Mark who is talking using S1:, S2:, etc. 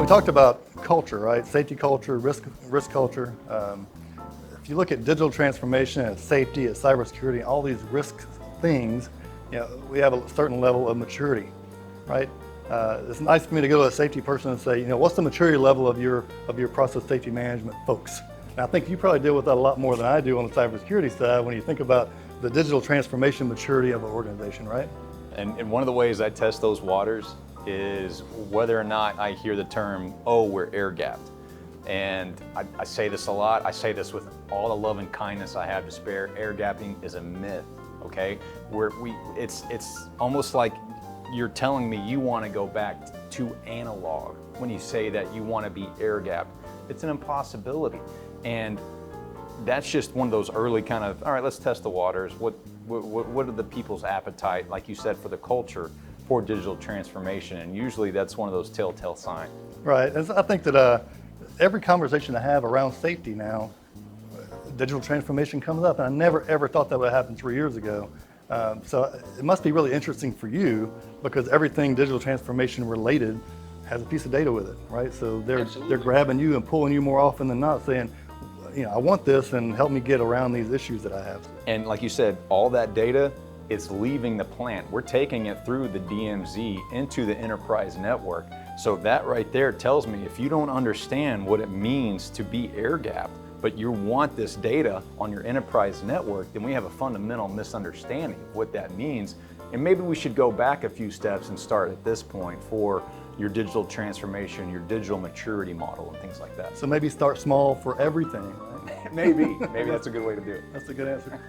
S1: talked about culture, right? Safety culture, risk culture. If you look at digital transformation, at safety, at cybersecurity, all these risk things, we have a certain level of maturity, right? It's nice for me to go to a safety person and say, what's the maturity level of your process safety management folks? And I think you probably deal with that a lot more than I do on the cybersecurity side when you think about the digital transformation maturity of an organization, right?
S2: And one of the ways I test those waters is whether or not I hear the term, oh, we're air gapped. And I say this a lot. I say this with all the love and kindness I have to spare. Air gapping is a myth, okay? It's almost like you're telling me you want to go back to analog when you say that you want to be air gapped. It's an impossibility. And that's just one of those early kind of, all right, let's test the waters. What are the people's appetite, like you said, for the culture, for digital transformation? And usually that's one of those telltale signs.
S1: Right, and I think that every conversation I have around safety now, digital transformation comes up, and I never ever thought that would happen 3 years ago. So it must be really interesting for you because everything digital transformation related has a piece of data with it, right? So they're grabbing you and pulling you more often than not, saying, I want this and help me get around these issues that I have.
S2: And like you said, all that data is leaving the plant. We're taking it through the DMZ into the enterprise network. So that right there tells me if you don't understand what it means to be air gapped, but you want this data on your enterprise network, then we have a fundamental misunderstanding of what that means. And maybe we should go back a few steps and start at this point for your digital transformation, your digital maturity model, and things like that.
S1: So maybe start small for everything, right?
S2: Maybe that's a good way to do it.
S1: That's a good answer.